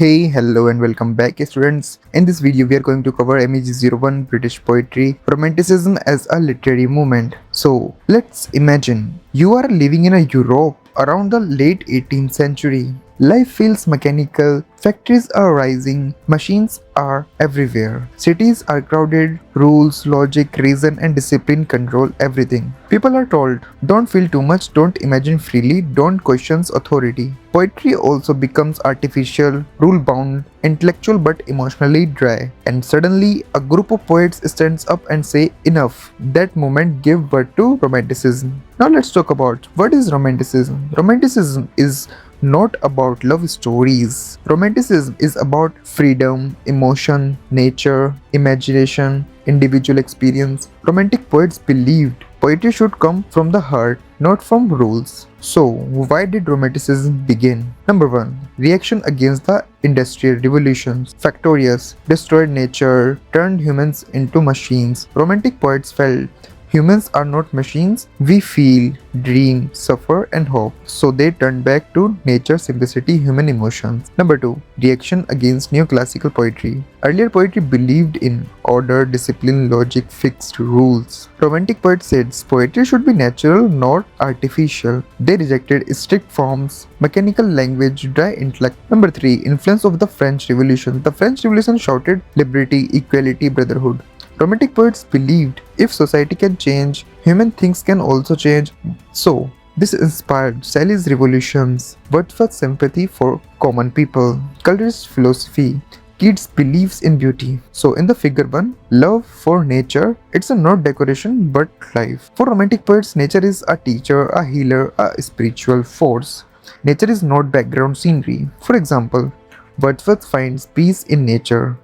Hey, hello and welcome back students. In this video we are going to cover MEG-01 British poetry, Romanticism as a literary movement. So let's imagine you are living in a Europe around the late 18th century. Life feels mechanical, factories are rising, machines are everywhere. Cities are crowded, rules, logic, reason and discipline control everything. People are told, don't feel too much, don't imagine freely, don't question authority. Poetry also becomes artificial, rule-bound, intellectual but emotionally dry. And suddenly, a group of poets stands up and say enough. That moment gave birth to Romanticism. Now let's talk about what is Romanticism. Romanticism is not about love stories. Romanticism is about freedom, emotion, nature, imagination, individual experience. Romantic poets believed poetry should come from the heart, not from rules. So, why did Romanticism begin? Number 1. Reaction against the Industrial Revolutions. Factorious destroyed nature, turned humans into machines. Romantic poets felt humans are not machines, we feel, dream, suffer and hope. So they turned back to nature, simplicity, human emotions. Number 2. Reaction against Neo-Classical poetry. Earlier poetry believed in order, discipline, logic, fixed rules. Romantic poets said poetry should be natural, not artificial. They rejected strict forms, mechanical language, dry intellect. Number 3. Influence of the French Revolution. The French Revolution shouted liberty, equality, brotherhood. Romantic poets believed if society can change, human things can also change. So, this inspired Shelley's revolutions, Wordsworth's sympathy for common people, Coleridge's philosophy, Keats' beliefs in beauty. So, in the figure 1, love for nature, it's a not decoration but life. For romantic poets, nature is a teacher, a healer, a spiritual force. Nature is not background scenery. For example, Wordsworth finds peace in nature.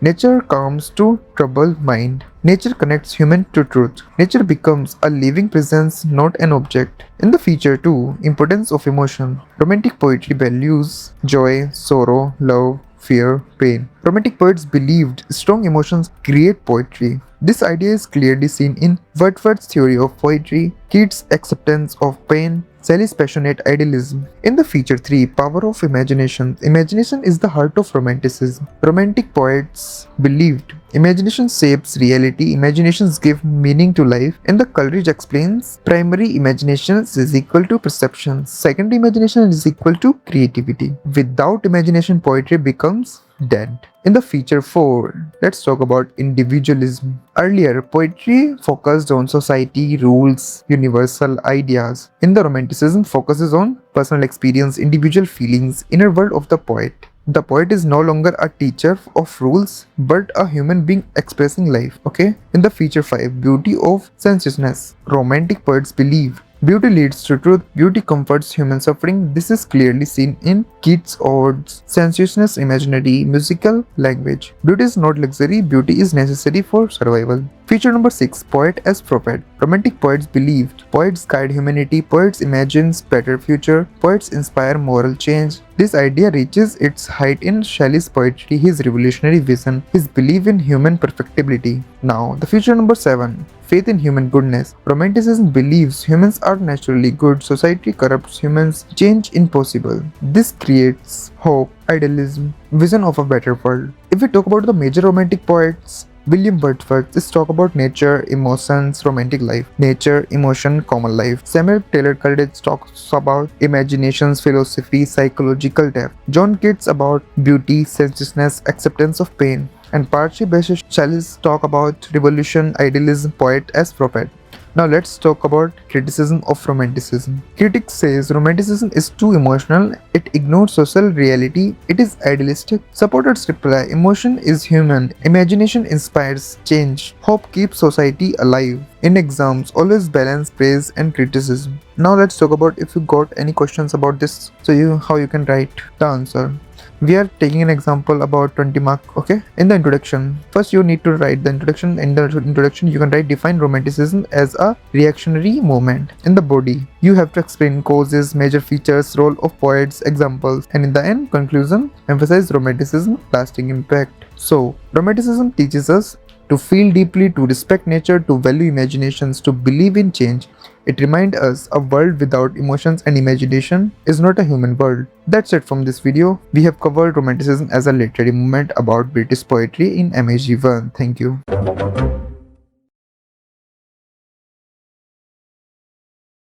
Nature calms to troubled mind. Nature connects human to truth. Nature becomes a living presence, not an object. In the feature 2, importance of emotion. Romantic poetry values joy, sorrow, love, fear, pain. Romantic poets believed strong emotions create poetry. This idea is clearly seen in Wordsworth's theory of poetry, Keats' acceptance of pain, Shelley's passionate idealism. In the feature 3, power of imagination. Imagination is the heart of Romanticism. Romantic poets believed imagination shapes reality, imaginations give meaning to life, and the Coleridge explains primary imagination is equal to perception, secondary imagination is equal to creativity. Without imagination, poetry becomes dead. In the feature 4, let's talk about individualism. Earlier, poetry focused on society, rules, universal ideas. In the Romanticism, focuses on personal experience, individual feelings, inner world of the poet. The poet is no longer a teacher of rules, but a human being expressing life. Okay? In the feature 5, beauty of sensuousness. Romantic poets believe beauty leads to truth, beauty comforts human suffering. This is clearly seen in Keats' odes, sensuousness, imaginary, musical language. Beauty is not luxury, beauty is necessary for survival. Feature number 6, poet as prophet. Romantic poets believed poets guide humanity, poets imagine better future, poets inspire moral change. This idea reaches its height in Shelley's poetry, his revolutionary vision, his belief in human perfectibility. Now, the feature number 7, faith in human goodness. Romanticism believes humans are naturally good, society corrupts humans, change impossible. This creates hope, idealism, vision of a better world. If we talk about the major romantic poets, William Wordsworth, let's talk about nature, emotions, romantic life. Nature, emotion, common life. Samuel Taylor Coleridge talks about imaginations, philosophy, psychological depth. John Keats about beauty, sensuousness, acceptance of pain. And Parchi Basis Shelley talk about revolution, idealism, poet as prophet. Now let's talk about criticism of Romanticism. Critics says Romanticism is too emotional, it ignores social reality, it is idealistic. Supporters reply, emotion is human, imagination inspires change, hope keeps society alive. In exams, always balance praise and criticism. Now let's talk about if you got any questions about this, so how you can write the answer. We are taking an example about 20 mark, okay? In the introduction, first you need to write the introduction. In the introduction, you can write define Romanticism as a reactionary movement. In the body, you have to explain causes, major features, role of poets, examples, and in the end, conclusion, emphasize Romanticism, lasting impact. So, Romanticism teaches us To feel deeply, to respect nature, to value imaginations, to believe in change. It reminds us a world without emotions and imagination is not a human world. That's it from this video. We have covered Romanticism as a literary movement about British poetry in MEG-01. Thank you.